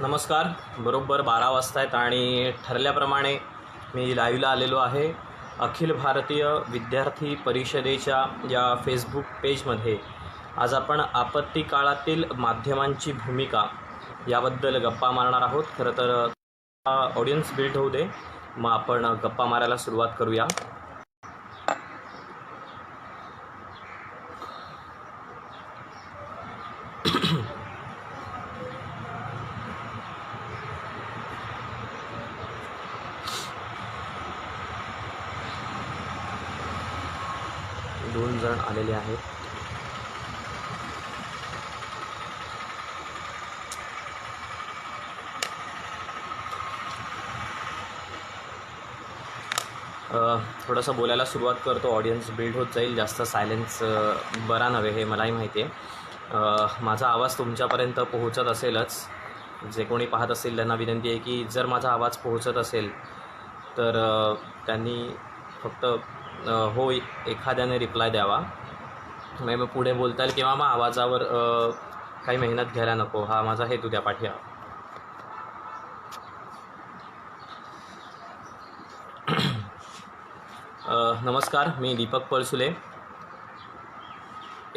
नमस्कार. बरोबर 12 वाजता आहेत आणि ठरल्याप्रमाणे मी लाईव्हला आलेलो आहे. अखिल भारतीय विद्यार्थी परिषदेच्या या फेसबुक पेजमध्ये आज आपण आपत्ती काळातील माध्यमांची भूमिका याबद्दल गप्पा मारणार आहोत. खरं तर ऑडियन्स बिल्ड होऊ दे, मग आपण गप्पा मारायला सुरुवात करूया. दोन जण आलेले आहेत. थोडंसं बोलायला सुरुवात करतो. ऑडियन्स बिल्ड होत जाईल. जास्त सायलेन्स बरा नव्हे, हे मलाही माहिती आहे. माझा आवाज तुमच्यापर्यंत पोहोचत असेलच. जे कोणी पाहत असेल त्यांना विनंती आहे की जर माझा आवाज पोहोचत असेल तर त्यांनी फक्त हो एखाद्याने रिप्लाय द्यावा. मग पुढे बोलता येईल किंवा मग आवाजावर काही मेहनत घ्यायला नको, हा माझा हेतू त्या पाठी आहे. नमस्कार, मी दीपक पळसुले.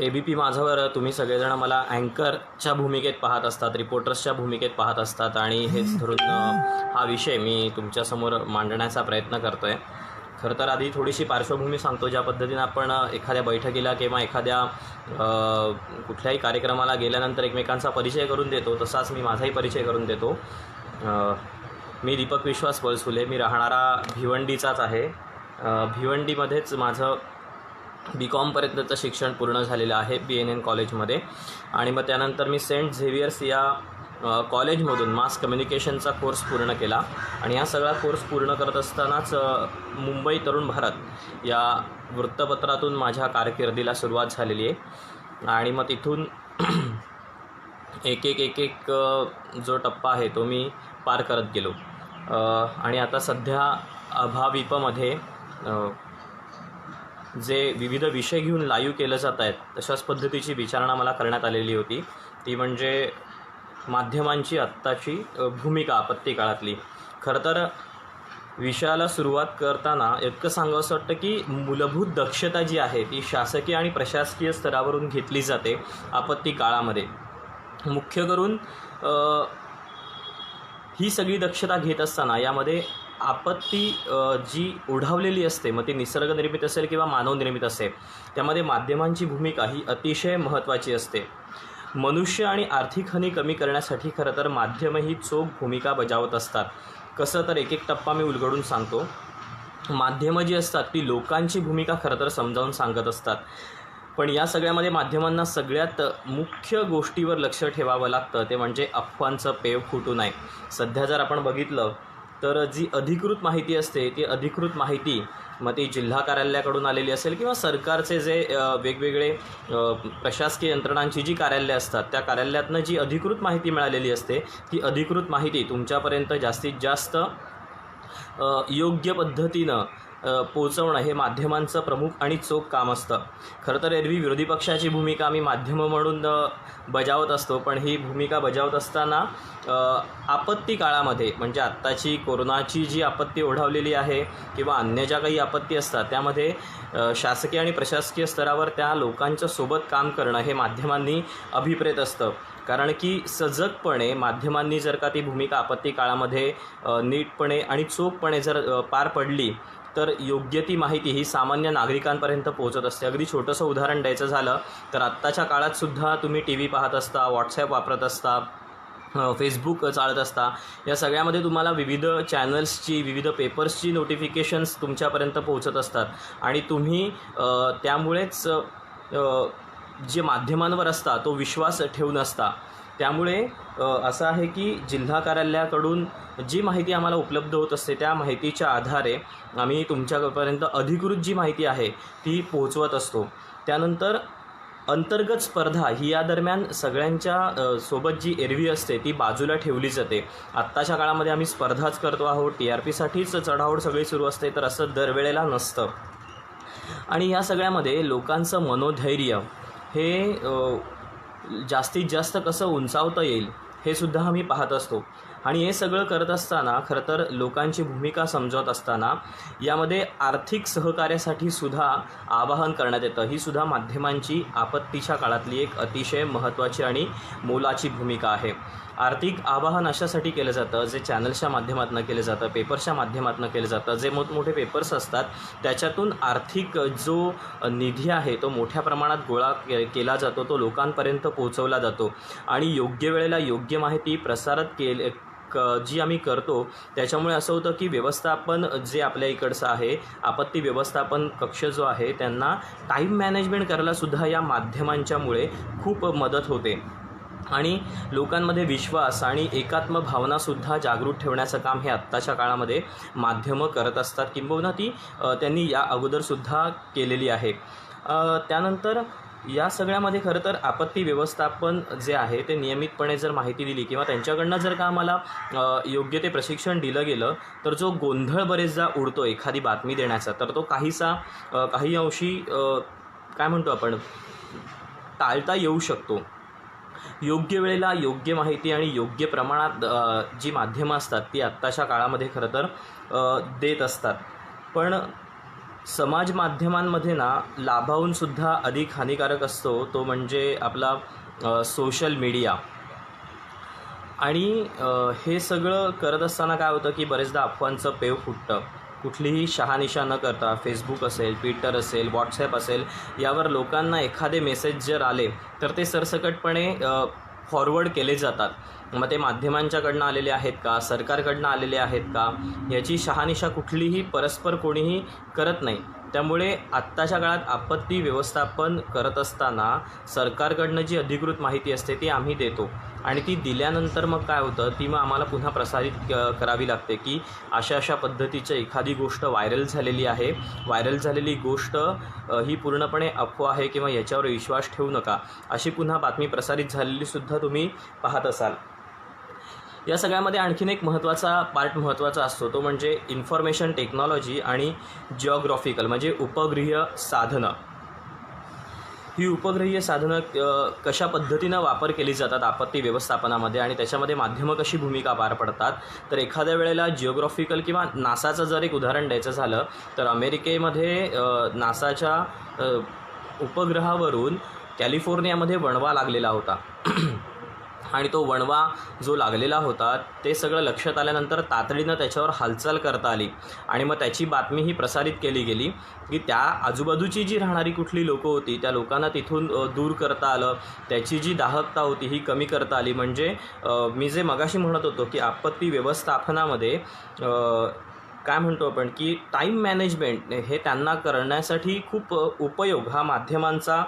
ABP माझावर तुम्ही सगळेजण मला अँकरच्या भूमिकेत पाहत असतात, रिपोर्टर्सच्या भूमिकेत पाहत असतात आणि हेच धरून हा विषय मी तुमच्यासमोर मांडण्याचा प्रयत्न करतो आहे. खरं तर आधी थोडीशी पार्श्वभूमी सांगतो. ज्या पद्धतीने आपण एखाद्या बैठकीला किंवा एखाद्या कुठल्याही कार्यक्रमाला गेल्यानंतर एकमेकांचा परिचय करून देतो, तसाच मी माझाही परिचय करून देतो. मी दीपक विश्वास पळसुले. मी राहणारा भिवंडीचाच आहे. भिवंडीमध्येच माझं BCom पर्यंतचं शिक्षण पूर्ण झालेलं आहे BNN कॉलेजमध्ये. आणि मग त्यानंतर मी सेंट झेवियर्स या कॉलेजमधून मास कम्युनिकेशनचा कोर्स पूर्ण केला. आणि हा सगळा कोर्स पूर्ण करत असतानाच मुंबई तरुण भारत या वृत्तपत्रातून माझ्या कारकिर्दीला सुरुवात झालेली आहे. आणि मग तिथून एक जो टप्पा आहे तो मी पार करत गेलो. आणि आता सध्या अभाविपमध्ये जे विविध विषय घेऊन लाईव्ह केलं जात आहेत तशाच पद्धतीची विचारणा मला करण्यात आलेली होती. ती म्हणजे माध्यमांची आत्ताची भूमिका आपत्ती काळातली. खरं तर विषयाला सुरुवात करताना इतकं सांगावंसं वाटतं की मूलभूत दक्षता जी आहे ती शासकीय आणि प्रशासकीय स्तरावरून घेतली जाते आपत्ती काळामध्ये. मुख्य करून ही सगळी दक्षता घेत असताना यामध्ये आपत्ती जी ओढावलेली असते, मग ती निसर्गनिर्मित असेल किंवा मानवनिर्मित असेल, त्यामध्ये माध्यमांची भूमिका ही अतिशय महत्त्वाची असते. मनुष्य आणि आर्थिक हानी कमी करण्यासाठी खरं तर माध्यमं ही चोख भूमिका बजावत असतात. कसं तर एक टप्पा मी उलगडून सांगतो. माध्यमं जी असतात ती लोकांची भूमिका खरं तर समजावून सांगत असतात. पण या सगळ्यामध्ये माध्यमांना सगळ्यात मुख्य गोष्टीवर लक्ष ठेवावं लागतं, ते म्हणजे अफवांचं पेव फुटू नये. सध्या जर आपण बघितलं तर जी अधिकृत माहिती असते ती अधिकृत माहिती मग ती जिल्हा कार्यालयाकडून आलेली असेल किंवा सरकारचे जे वेगवेगळे प्रशासकीय यंत्रणांची जी कार्यालय असतात त्या कार्यालयातनं जी अधिकृत माहिती मिळालेली असते ती अधिकृत माहिती तुमच्यापर्यंत जास्तीत जास्त योग्य पद्धतीनं पोचवणं हे माध्यमांचं प्रमुख आणि चोख काम असतं. खरं तर एरवी विरोधी पक्षाची भूमिका आम्ही माध्यमं म्हणून बजावत असतो, पण ही भूमिका बजावत असताना आपत्ती काळामध्ये म्हणजे आत्ताची कोरोनाची जी आपत्ती ओढावलेली आहे किंवा अन्य ज्या काही आपत्ती असतात त्यामध्ये शासकीय आणि प्रशासकीय स्तरावर त्या लोकांच्या सोबत काम करणं हे माध्यमांनी अभिप्रेत असतं. कारण की सजगपणे माध्यमांनी जर का ती भूमिका आपत्ती काळामध्ये नीटपणे आणि चोखपणे जर पार पडली तर योग्य ती माहिती ही सामान्य नागरिकांपर्यंत पोहोचत असते. अगदी छोटंसं उदाहरण द्यायचं झालं तर आत्ताच्या काळातसुद्धा तुम्ही TV पाहत असता, व्हॉट्सॲप वापरत असता, फेसबुक चालत असता. या सगळ्यामध्ये तुम्हाला विविध चॅनल्सची, विविध पेपर्सची नोटिफिकेशन्स तुमच्यापर्यंत पोहोचत असतात. आणि तुम्ही त्यामुळेच जे माध्यमांवर असता तो विश्वास ठेवून असता. त्यामुळे असं आहे की जिल्हा कार्यालयाकडून जी माहिती आम्हाला उपलब्ध होत असते त्या माहितीच्या आधारे आम्ही तुमच्यापर्यंत अधिकृत जी माहिती आहे ती पोहोचवत असतो. त्यानंतर अंतर्गत स्पर्धा ही या दरम्यान सगळ्यांच्या सोबत जी एरवी असते ती बाजूला ठेवली जाते. आत्ताच्या काळामध्ये आम्ही स्पर्धाच करतो आहोत, TRPसाठीच चढाओढ सगळी सुरू असते, तर असं दरवेळेला नसतं. आणि या सगळ्यामध्ये लोकांचं मनोधैर्य हे जास्तीत जास्त कसं उंचावता येईल हे सुद्धा आम्ही पाहत असतो. आणि हे सगळं करत असताना खरं तर लोकांची भूमिका समजावत असताना यामध्ये आर्थिक सहकार्यासाठी सुद्धा आवाहन करण्यात येतं. ही सुद्धा माध्यमांची आपत्तीच्या काळातली एक अतिशय महत्त्वाची आणि मोलाची भूमिका आहे. आर्थिक आवाहन अशासाठी केलं जातं, जे चॅनल्सच्या माध्यमातून केलं जातं, पेपर्सच्या माध्यमातून केलं जातं. जे मोठमोठे पेपर्स असतात त्याच्यातून आर्थिक जो निधी आहे तो मोठ्या प्रमाणात गोळा केला जातो, तो लोकांपर्यंत पोहोचवला जातो आणि योग्य वेळेला योग्य माहिती प्रसारित जी आम्ही करतो त्याच्यामुळे असं होतं की व्यवस्थापन जे आपल्या इकडचं आहे, आपत्ती व्यवस्थापन कक्ष जो आहे, त्यांना टाईम मॅनेजमेंट करायलासुद्धा या माध्यमांच्यामुळे खूप मदत होते आणि लोकांमध्ये विश्वास आणि एकात्म भावनासुद्धा जागृत ठेवण्याचं काम हे आत्ताच्या काळामध्ये माध्यमं करत असतात, किंबहुना ती त्यांनी या अगोदरसुद्धा केलेली आहे. त्यानंतर या सगळ्यामध्ये खरं तर आपत्ती व्यवस्थापन जे आहे ते नियमितपणे जर माहिती दिली किंवा त्यांच्याकडनं जर का आम्हाला योग्य ते प्रशिक्षण दिलं गेलं तर जो गोंधळ बरेचदा उडतो एखादी बातमी देण्याचा, तर तो काही अंशी काय म्हणतो आपण टाळता येऊ शकतो. योग्य वेळेला योग्य माहिती आणि योग्य प्रमाणात जी माध्यमं असतात ती आत्ताच्या काळामध्ये खरं तर देत असतात. पण समाज माध्यमांमध्ये ना लाभाहूनसुद्धा अधिक हानिकारक असतो तो म्हणजे आपला सोशल मीडिया. आणि हे सगळं करत असताना काय होतं की बरेचदा अफवांचं पेव फुटतं. कुठलीही शहानिशा न करता फेसबुक असेल, ट्विटर असेल, व्हॉट्सॲप असेल, यावर लोकांना एखादे मेसेज जर आले तर ते सरसकटपणे फॉरवर्ड केले जातात. मग ते माध्यमांच्याकडनं आलेले आहेत का, सरकारकडनं आलेले आहेत का, याची शहानिशा कुठलीही परस्पर कोणीही करत नाही. त्यामुळे आत्ताच्या काळात आपत्ती व्यवस्थापन करत असताना सरकारकडनं जी अधिकृत माहिती असते ती आम्ही देतो आणि ती दिल्यानंतर मग काय होतं, ती मग आम्हाला पुन्हा प्रसारित करावी लागते की अशा पद्धतीची एखादी गोष्ट व्हायरल झालेली आहे, व्हायरल झालेली गोष्ट ही पूर्णपणे अफवा आहे किंवा याच्यावर विश्वास ठेवू नका, अशी पुन्हा बातमी प्रसारित झालेलीसुद्धा तुम्ही पाहत असाल. या सगळ्यामध्ये आणखीन एक महत्त्वाचा असतो तो म्हणजे इन्फॉर्मेशन टेक्नॉलॉजी आणि जिओग्राफिकल म्हणजे उपग्रहीय साधनं. ही उपग्रहीय साधनं कशा पद्धतीनं वापर केली जातात आपत्ती व्यवस्थापनामध्ये आणि त्याच्यामध्ये माध्यमं कशी भूमिका पार पडतात. तर एखाद्या वेळेला जिओग्राफिकल किंवा नासाचं जर एक उदाहरण द्यायचं झालं तर अमेरिकेमध्ये नासाच्या उपग्रहावरून कॅलिफोर्नियामध्ये वणवा लागलेला होता आणि तो वणवा जो लागलेला होता ते सगळं लक्षात आल्यानंतर तातडीनं त्याच्यावर हालचाल करता आली आणि मग त्याची बातमी ही प्रसारित केली गेली की त्या आजूबाजूची जी राहणारी कुठली लोकं होती त्या लोकांना तिथून दूर करता आलं, त्याची जी दाहकता होती ही कमी करता आली. म्हणजे मी जे मगाशी म्हणत होतो की आपत्ती व्यवस्थापनामध्ये काय म्हणतो आपण की टाईम मॅनेजमेंट हे त्यांना करण्यासाठी खूप उपयोग हा माध्यमांचा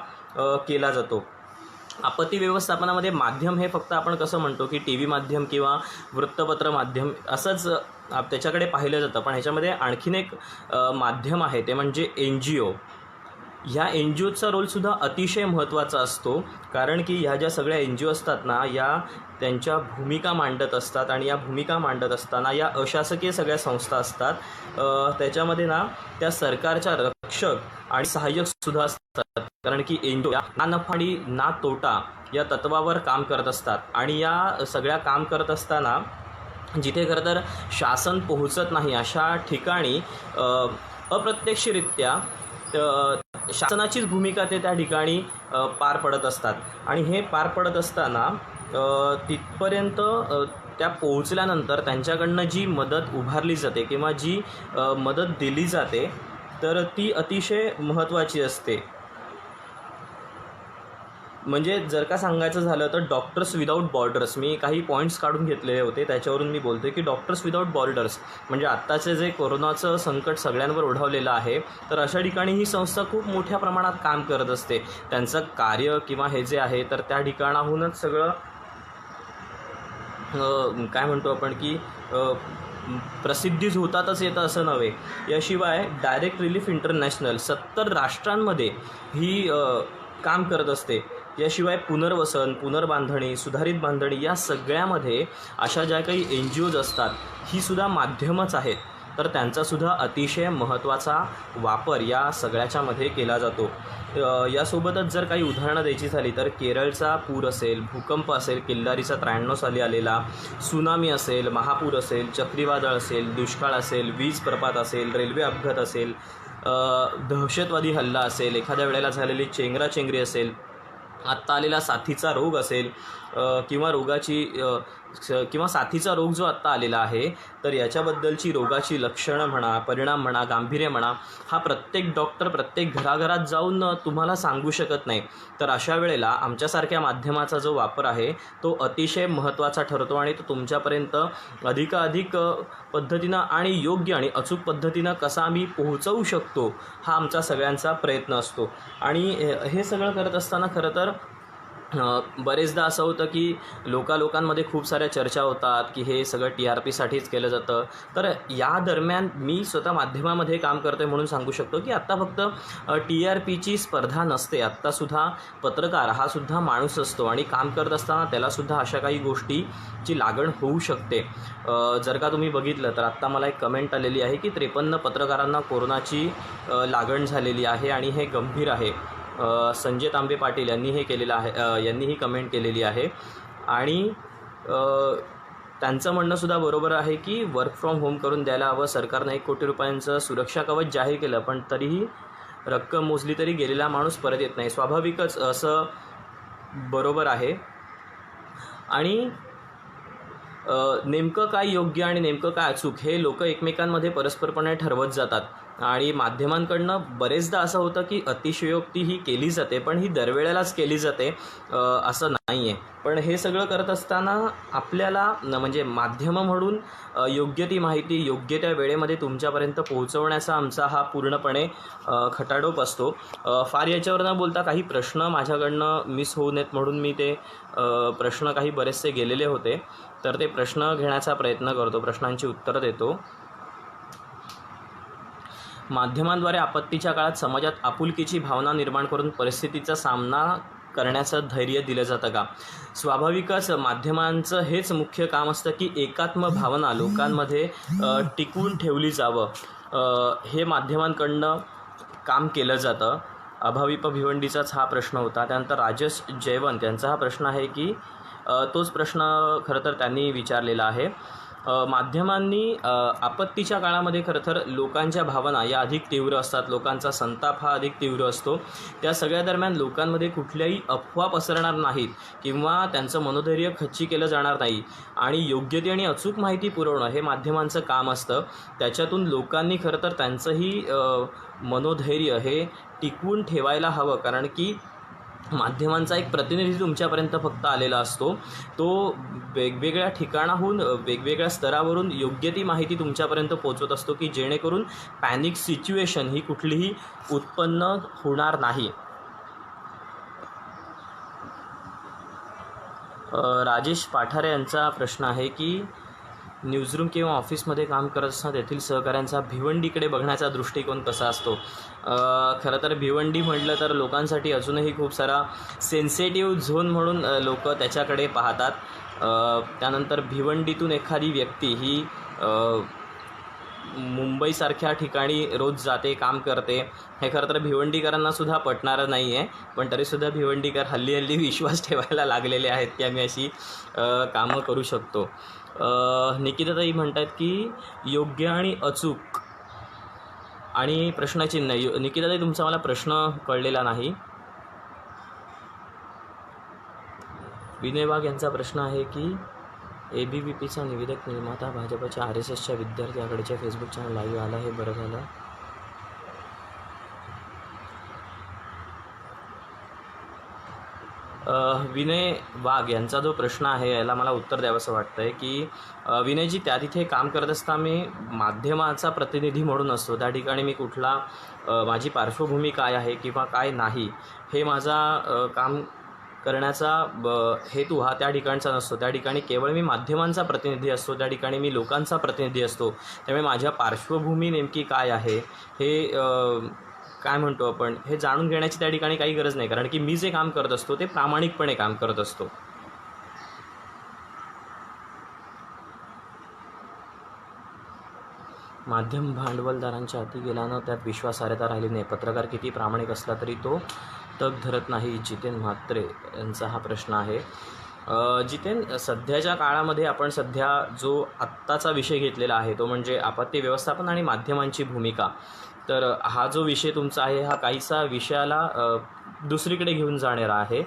केला जातो. आपत्ती व्यवस्थापनामध्ये माध्यम हे फक्त आपण कसं म्हणतो की टी व्ही माध्यम किंवा वृत्तपत्र माध्यम असंच त्याच्याकडे पाहिलं जातं, पण ह्याच्यामध्ये आणखीन एक माध्यम आहे ते म्हणजे NGO. ह्या NGOचा रोलसुद्धा अतिशय महत्त्वाचा असतो, कारण की ह्या ज्या सगळ्या NGO असतात ना या त्यांच्या भूमिका मांडत असतात आणि या भूमिका मांडत असताना या अशासकीय सगळ्या संस्था असतात त्याच्यामध्ये ना त्या सरकारच्या रक्षक आणि सहाय्यकसुद्धा असतात, कारण की NGO ना नफा आणि ना तोटा या तत्वावर काम करत असतात. आणि या सगळ्या काम करत असताना जिथे खरं तर शासन पोहोचत नाही अशा ठिकाणी अप्रत्यक्षरित्या शासनाचीच भूमिका ते त्या ठिकाणी पार पडत असतात. आणि हे पार पडत असताना तिथपर्यंत त्या पोहोचल्यानंतर त्यांच्याकडनं जी मदत उभारली जाते किंवा जी मदत दिली जाते तर ती अतिशय महत्त्वाची असते. म्हणजे जर का सांगायचं झालं तर डॉक्टर्स विदाऊट बॉर्डर्स, मी काही पॉईंट्स काढून घेतलेले होते त्याच्यावरून मी बोलतो की डॉक्टर्स विदाऊट बॉर्डर्स म्हणजे आत्ताचे जे कोरोनाचं संकट सगळ्यांवर ओढावलेलं आहे तर अशा ठिकाणी ही संस्था खूप मोठ्या प्रमाणात काम करत असते. त्यांचं कार्य किंवा हे जे आहे तर त्या ठिकाणाहूनच सगळं काय म्हणतो आपण की प्रसिद्धीच होतातच येतं असं नव्हे. याशिवाय डायरेक्ट रिलीफ इंटरनॅशनल 70 राष्ट्रांमध्ये ही काम करत असते. याशिवाय पुनर्वसन, पुनर्बांधणी, सुधारित बांधणी या सगळ्यामध्ये अशा ज्या काही NGOज असतात ही सुद्धा माध्यमच आहेत. तर त्यांचासुद्धा अतिशय महत्त्वाचा वापर या सगळ्याच्यामध्ये केला जातो. यासोबतच जर काही उदाहरणं द्यायची झाली तर केरळचा पूर असेल, भूकंप असेल, किल्लारीचा 93 साली आलेला, सुनामी असेल, महापूर असेल, चक्रीवादळ असेल, दुष्काळ असेल, वीज प्रपात असेल, रेल्वे अपघात असेल, दहशतवादी हल्ला असेल, एखाद्या वेळेला झालेली चेंगराचेंगरी असेल, आत्ता आलेला साथीचा रोग असेल, किंवा साथीचा रोग जो आत्ता आलेला आहे तर याच्याबद्दलची रोगाची लक्षणं म्हणा, परिणाम म्हणा, गांभीर्य म्हणा, हा प्रत्येक डॉक्टर प्रत्येक घराघरात जाऊन तुम्हाला सांगू शकत नाही. तर अशा वेळेला आमच्यासारख्या माध्यमाचा जो वापर आहे तो अतिशय महत्त्वाचा ठरतो आणि तो तुमच्यापर्यंत अधिकाधिक पद्धतीनं आणि योग्य आणि अचूक पद्धतीनं कसा आम्ही पोहोचवू शकतो हा आमचा सगळ्यांचा प्रयत्न असतो. आणि हे सगळं करत असताना खरं तर बरेचदा असं होतं की लोकांमध्ये खूप साऱ्या चर्चा होतात की हे सगळं TRPसाठीच केलं जातं. तर या दरम्यान मी स्वतः माध्यमामध्ये काम करतो म्हणून सांगू शकतो की आत्ता फक्त TRPची स्पर्धा नसते. आत्तासुद्धा पत्रकार हा सुद्धा माणूस असतो आणि काम करत असताना त्यालासुद्धा अशा काही गोष्टीची लागण होऊ शकते. जर का तुम्ही बघितलं तर आत्ता मला एक कमेंट आलेली आहे की 53 पत्रकारांना कोरोनाची लागण झालेली आहे आणि हे गंभीर आहे. संजय तांबे पाटील यांनी हे केलेलं आहे, यांनी ही कमेंट केलेली आहे. आणि त्यांचं म्हणणंसुद्धा बरोबर आहे की वर्क फ्रॉम होम करून द्यायला हवं. सरकारनं 1 कोटी रुपयांचं सुरक्षा कवच जाहीर केलं पण तरीही रक्कम मोजली तरी गेलेला माणूस परत येत नाही. स्वाभाविकच असं बरोबर आहे. आणि नेमकं काय योग्य आणि नेमकं काय अचूक हे लोक एकमेकांमध्ये परस्परपणे ठरवत जातात. आणि माध्यमांकडनं बरेचदा असं होतं की अतिशयोक्ती ही केली जाते पण ही दरवेळेलाच केली जाते असं नाही आहे. पण हे सगळं करत असताना आपल्याला म्हणजे माध्यमं म्हणून योग्य ती माहिती योग्य त्या वेळेमध्ये तुमच्यापर्यंत पोहोचवण्याचा आमचा हा पूर्णपणे खटाटोप असतो. फार याच्यावर न बोलता काही प्रश्न माझ्याकडनं मिस होऊ नयेत म्हणून मी ते प्रश्न काही बरेचसे गेलेले होते तर ते प्रश्न घेण्याचा प्रयत्न करतो, प्रश्नांची उत्तरं देतो. माध्यमांद्वारे आपत्तीच्या काळात समाजात आपुलकीची भावना निर्माण करून परिस्थितीचा सामना करण्याचं धैर्य दिलं जातं का? स्वाभाविकच माध्यमांचं हेच मुख्य काम असतं की एकात्म भावना लोकांमध्ये टिकवून ठेवली जावं. हे माध्यमांकडनं काम केलं जातं. अभाविप भिवंडीचाच हा प्रश्न होता. त्यानंतर राजेश जयवंत यांचा हा प्रश्न आहे की तोच प्रश्न खरं तर त्यांनी विचारलेला आहे. माध्यमांनी आपत्तीच्या काळामध्ये खरं तर लोकांच्या भावना या अधिक तीव्र असतात, लोकांचा संताप हा अधिक तीव्र असतो. त्या सगळ्या दरम्यान लोकांमध्ये कुठल्याही अफवा पसरणार नाहीत किंवा त्यांचं मनोधैर्य खच्ची केलं जाणार नाही आणि योग्य ती आणि अचूक माहिती पुरवणं हे माध्यमांचं काम असतं. त्याच्यातून लोकांनी खरं तर त्यांचंही मनोधैर्य हे टिकवून ठेवायला हवं. कारण की माध्यमांचा एक प्रतिनिधी तुमच्यापर्यंत फक्त आलेला असतो. तो वेगवेगळ्या ठिकाणाहून वेगवेगळ्या स्तरावरून योग्य ती माहिती तुमच्यापर्यंत पोहोचवत असतो की जेणेकरून पॅनिक सिच्युएशन ही कुठलीही उत्पन्न होणार नाही. राजेश पाठारे यांचा प्रश्न आहे की न्यूजरूम किंवा ऑफिसमध्ये काम करत असताना तेथील सहकाऱ्यांचा भिवंडीकडे बघण्याचा दृष्टिकोन कसा असतो? खरं तर भिवंडी म्हटलं तर लोकांसाठी अजूनही खूप सारा सेन्सिटिव्ह झोन म्हणून लोक त्याच्याकडे पाहतात. त्यानंतर भिवंडीतून एखादी व्यक्ती ही मुंबईसारख्या ठिकाणी रोज जाते, काम करते, हे खरं तर भिवंडीकरांनासुद्धा पटणारं नाही आहे. पण तरीसुद्धा भिवंडीकर हल्ली विश्वास ठेवायला लागलेले आहेत की आम्ही अशी कामं करू शकतो. निकिताताई म्हणतात की योग्य आणि अचूक आणि प्रश्नचिन्ह. निकिताताई तुमचा मला प्रश्न कळलेला नाही. विनय वाघ यांचा प्रश्न आहे की ABVPचा निवेदक निर्माता भाजपच्या RSSच्या विद्यार्थी आघाडीच्या फेसबुक चॅनल लाईव्ह आला, हे बरं झालं. विनय वाघ यांचा जो प्रश्न आहे याला मला उत्तर द्यावंसं वाटतं आहे की विनयजी, त्या तिथे काम करत असता मी माध्यमाचा प्रतिनिधी म्हणून असतो. त्या ठिकाणी मी कुठला माझी पार्श्वभूमी काय आहे किंवा काय नाही हे माझा काम करण्याचा हेतू हा त्या ठिकाणचा नसतो. त्या ठिकाणी केवळ मी माध्यमांचा प्रतिनिधी असतो, त्या ठिकाणी मी लोकांचा प्रतिनिधी असतो. त्यामुळे माझ्या पार्श्वभूमी नेमकी काय आहे हे काय म्हणतो आपण हे जाणून घेण्याची त्या ठिकाणी काही गरज नाही. कारण की मी जे काम करत असतो ते प्रामाणिकपणे काम करत असतो. माध्यम भांडवलदारांच्या हाती गेल्यानं त्यात विश्वासार्हता राहिली नाही. पत्रकार किती प्रामाणिक असला तरी तो तग धरत नाही. जितेन म्हात्रे यांचा हा प्रश्न आहे. जितेन, सध्याच्या काळामध्ये आपण सध्या जो आत्ताचा विषय घेतलेला आहे तो म्हणजे आपत्ती व्यवस्थापन आणि माध्यमांची भूमिका. तर हा जो विषय तुमचा आहे हा काहीसा विषयाला दुसरीकडे घेऊन जाणारा आहे.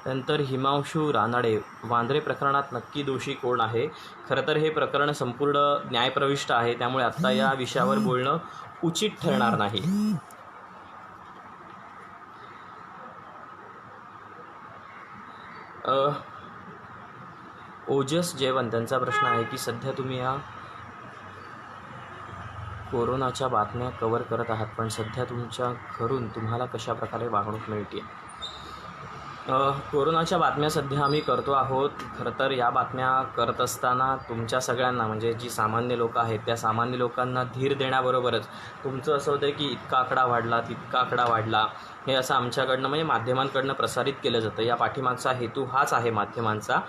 नंतर हिमांशू रानाडे, वांद्रे प्रकरणात नक्की दोषी कोण आहे? खरं तर हे प्रकरण संपूर्ण न्यायप्रविष्ट आहे, त्यामुळे आत्ता या विषयावर बोलणं उचित ठरणार नाही. ओजस जेवण त्यांचा प्रश्न आहे की सध्या तुम्ही या कोरोनाच्या बातम्या कव्हर करत आहात, पण सध्या तुमच्या घरून तुम्हाला कशा प्रकारे वागणूक मिळते? कोरोनाच्या बातम्या सध्या आम्ही करतो आहोत. खरं तर या बातम्या करत असताना तुमच्या सगळ्यांना म्हणजे जी सामान्य लोक आहेत त्या सामान्य लोकांना धीर देण्याबरोबरच तुमचं असं होतं की इतका आकडा वाढला, तितका आकडा वाढला, हे असं आमच्याकडनं म्हणजे माध्यमांकडनं प्रसारित केलं जातं. या पाठीमागचा हेतू हाच आहे माध्यमांचा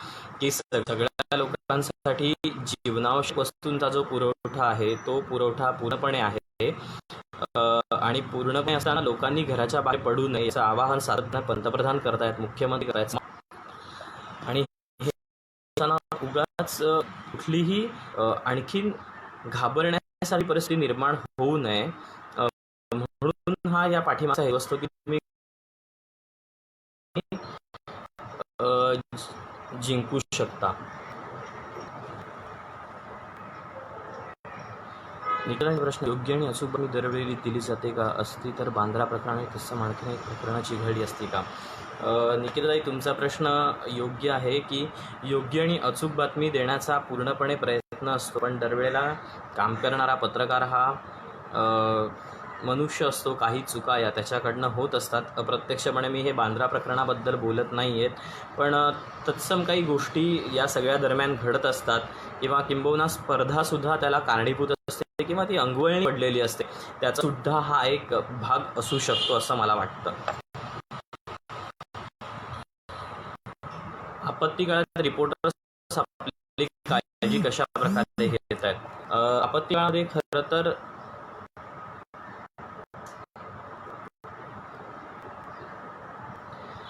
की सगळ्या लोकांसाठी जीवनावश्यक वस्तूंचा जो पुरवठा आहे तो पुरवठा पूर्णपणे आहे आणि पूर्णपणे असताना लोकांनी घराच्या बाहेर पडू नये याचं आवाहन सातत्यानं पंतप्रधान करतायत, मुख्यमंत्री करतायत. आणि हे उगाच कुठलीही आणखीन घाबरण्यासारखी परिस्थिती निर्माण होऊ नये म्हणून हा या पाठीमागचा हेतू असतो की तुम्ही जिंकू शकता. निखिलांचा प्रश्न, योग्य आणि अचूक बातमी दरवेळी दिली जाते का? असती तर बांद्रा प्रकरणाने तसं आणखीन एक प्रकरणाची घडी असते का? निखिलताई, तुमचा प्रश्न योग्य आहे की योग्य आणि अचूक बातमी देण्याचा पूर्णपणे प्रयत्न असतो, पण दरवेळेला काम करणारा पत्रकार हा मनुष्य असतो, काही चुका या त्याच्याकडनं होत असतात. अप्रत्यक्षपणे मी हे बांद्रा प्रकरणाबद्दल बोलत नाही आहेत, पण तत्सम काही गोष्टी या सगळ्या दरम्यान घडत असतात किंवा किंबहुना स्पर्धासुद्धा त्याला कारणीभूत असते किंवा ती अंगवळणी पडलेली असते, त्याचा सुद्धा हा एक भाग असू शकतो असं मला वाटतं. आपत्ती काळात रिपोर्टर्स आपली काळजी कशा प्रकारे घेत आहेत? आपत्ती काळामध्ये खरं तर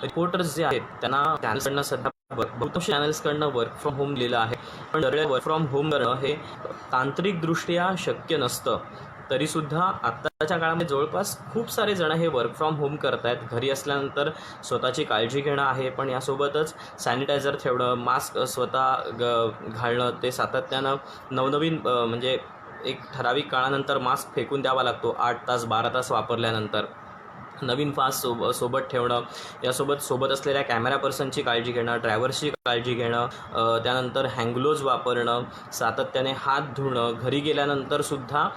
रिपोर्टर्स जे आहेत त्यांना चॅनल्सकडनं सध्या बहुतांश चॅनल्सकडनं वर्क फ्रॉम होम दिलेलं आहे, पण दरवेळेला वर्क फ्रॉम होम करणं हे तांत्रिकदृष्ट्या शक्य नसतं. तरीसुद्धा आत्ताच्या काळामध्ये जवळपास खूप सारे जण हे वर्क फ्रॉम होम करत आहेत. घरी असल्यानंतर स्वतःची काळजी घेणं आहे, पण यासोबतच सॅनिटायझर ठेवणं, मास्क स्वतः घालणं, ते सातत्यानं नवनवीन म्हणजे एक ठराविक काळानंतर मास्क फेकून द्यावा लागतो 8 तास 12 तास वापरल्यानंतर. नवीन पास सोबत ठेवणं, यासोबत सोबत असलेल्या कॅमेरा पर्सनची काळजी घेणं, ड्रायव्हरची काळजी घेणं, त्यानंतर हँडग्लोव्ज वापरणं, सातत्याने हात धुणं, घरी गेल्यानंतरसुद्धा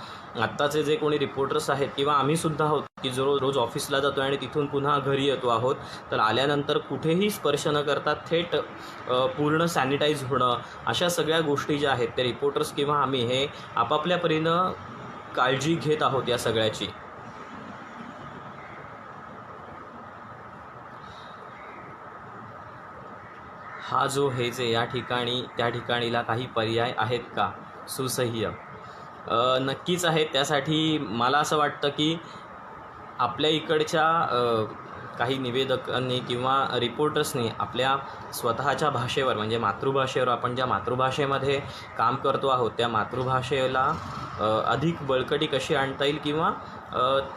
आत्ताचे जे कोणी रिपोर्टर्स आहेत किंवा आम्हीसुद्धा आहोत की जो रोज ऑफिसला जातो आणि तिथून पुन्हा घरी येतो आहोत, तर आल्यानंतर कुठेही स्पर्श न करता थेट पूर्ण सॅनिटाईज होणं, अशा सगळ्या गोष्टी ज्या आहेत ते रिपोर्टर्स किंवा आम्ही हे आपापल्या परीनं काळजी घेत आहोत या सगळ्याची. हा जो हे जे या ठिकाणी त्या ठिकाणीला काही पर्याय आहेत का सुसह्य? नक्कीच आहेत. त्यासाठी मला असं वाटतं की आपल्या इकडच्या काही निवेदकांनी किंवा रिपोर्टर्सनी आपल्या स्वतःच्या भाषेवर म्हणजे मातृभाषेवर, आपण ज्या मातृभाषेमध्ये काम करतो आहोत त्या मातृभाषेला अधिक बळकटी कशी आणता येईल किंवा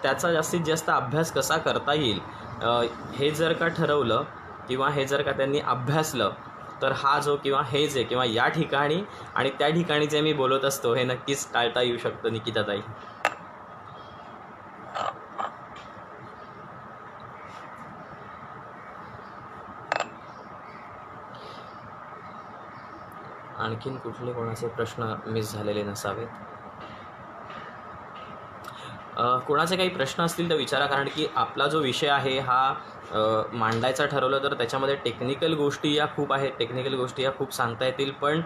त्याचा जास्तीत जास्त अभ्यास कसा करता येईल, हे जर का ठरवलं किंवा हे जर का त्यांनी अभ्यासलं तर हा जो किंवा हे जे किंवा या ठिकाणी आणि त्या ठिकाणी जे मी बोलत असतो हे नक्कीच टाळता येऊ शकतं. निकिताताई, आणखीन कुठले कोणाचे प्रश्न मिस झालेले नसावेत? कोणाचे काही प्रश्न असतील तर विचारा, कारण की आपला जो विषय आहे हा मांडायचा ठरवलं तर त्याच्यामध्ये टेक्निकल गोष्टी या खूप आहेत, टेक्निकल गोष्टी या खूप सांगता येतील, पण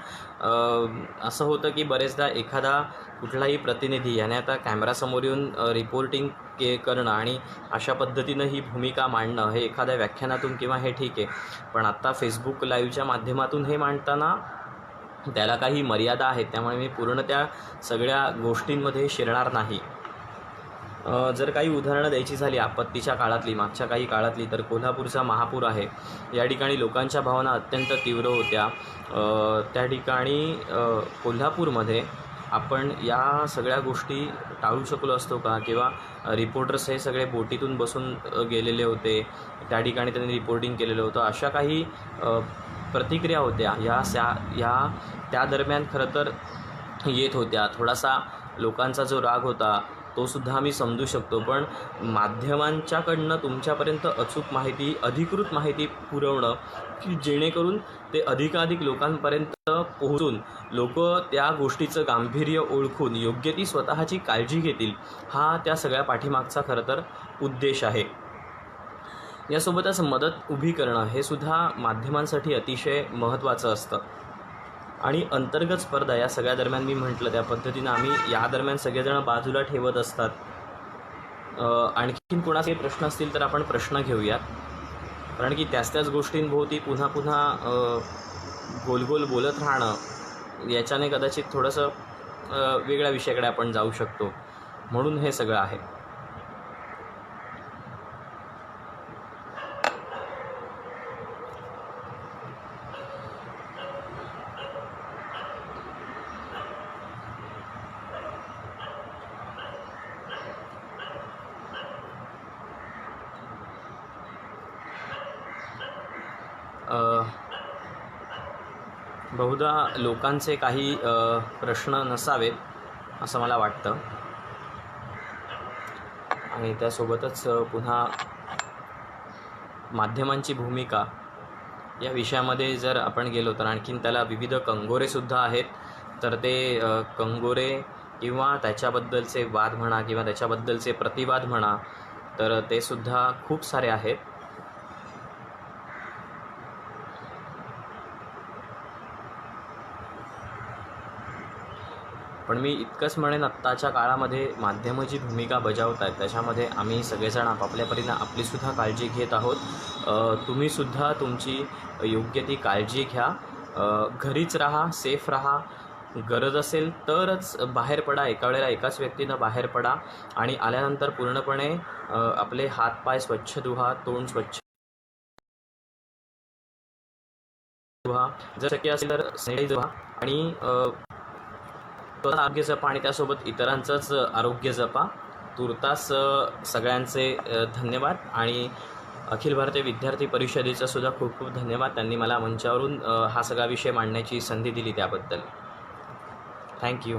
असं होतं की बरेचदा एखादा कुठलाही प्रतिनिधी याने आता कॅमेरासमोर येऊन रिपोर्टिंग करणं आणि अशा पद्धतीनं ही भूमिका मांडणं हे एखाद्या व्याख्यानातून किंवा हे ठीक आहे, पण आत्ता फेसबुक लाईव्हच्या माध्यमातून हे मांडताना त्याला काही मर्यादा आहेत, त्यामुळे मी पूर्ण त्या सगळ्या गोष्टींमध्ये शिरणार नाही. जर काही उदाहरणं द्यायची झाली आपत्तीच्या काळातली, मागच्या काही काळातली, तर कोल्हापूरचा महापूर आहे. या ठिकाणी लोकांच्या भावना अत्यंत तीव्र होत्या. त्या ठिकाणी कोल्हापूरमध्ये आपण या सगळ्या गोष्टी टाळू शकलो असतो का? किंवा रिपोर्टर्स हे सगळे बोटीतून बसून गेलेले होते, त्या ठिकाणी त्यांनी रिपोर्टिंग केलेलं होतं. अशा काही प्रतिक्रिया होत्या ह्या त्या दरम्यान खरं तर येत होत्या. थोडासा लोकांचा जो राग होता तो सुद्धा आम्ही समजू शकतो. पण माध्यमांच्याकडनं तुमच्यापर्यंत अचूक माहिती, अधिकृत माहिती पुरवणं, की जेणेकरून ते अधिकाधिक लोकांपर्यंत पोहोचून लोक त्या गोष्टीचं गांभीर्य ओळखून योग्य ती स्वतःची काळजी घेतील, हा त्या सगळ्या पाठीमागचा खरं तर उद्देश आहे. यासोबतच मदत उभी करणं हे सुद्धा माध्यमांसाठी अतिशय महत्त्वाचं असतं. आणि अंतर्गत स्पर्धा या सगळ्या दरम्यान मी म्हटलं त्या पद्धतीनं आम्ही या दरम्यान सगळेजण बाजूला ठेवत असतात. आणखीन कोणाचे प्रश्न असतील तर आपण प्रश्न घेऊयात, कारण की त्याच गोष्टींभोवती पुन्हा पुन्हा गोल गोल बोलत राहणं याच्याने कदाचित थोडंसं वेगळ्या विषयाकडे आपण जाऊ शकतो, म्हणून हे सगळं आहे. बहुधा लोकांचे काही प्रश्न नसावेत असं मला वाटतं. आणि त्यासोबतच पुन्हा माध्यमांची भूमिका या विषयामध्ये जर आपण गेलो तर आणखीन त्याला विविध कंगोरेसुद्धा आहेत. तर ते कंगोरे किंवा त्याच्याबद्दलचे वाद म्हणा किंवा त्याच्याबद्दलचे प्रतिवाद म्हणा, तर ते सुद्धा खूप सारे आहेत. पण मी इतकंच म्हणेन, आत्ताच्या काळामध्ये माध्यमं जी भूमिका बजावत आहेत त्याच्यामध्ये आम्ही सगळेजण आपापल्या परीनं आपलीसुद्धा काळजी घेत आहोत. तुम्हीसुद्धा तुमची योग्य ती काळजी घ्या. घरीच राहा, सेफ राहा. गरज असेल तरच बाहेर पडा. एका वेळेला एकाच व्यक्तीनं बाहेर पडा आणि आल्यानंतर पूर्णपणे आपले हातपाय स्वच्छ धुवा, तोंड स्वच्छ धुवा, जर शक्य असेल तर सॅनिटाईज व्हा आणि आरोग्य जपा आणि त्यासोबत इतरांचंच आरोग्य जपा. तुर्तास सगळ्यांचे धन्यवाद आणि अखिल भारतीय विद्यार्थी परिषदेचा सुद्धा खूप खूप धन्यवाद. त्यांनी मला मंचावरून हा सगळा विषय मांडण्याची संधी दिली त्याबद्दल. थँक्यू.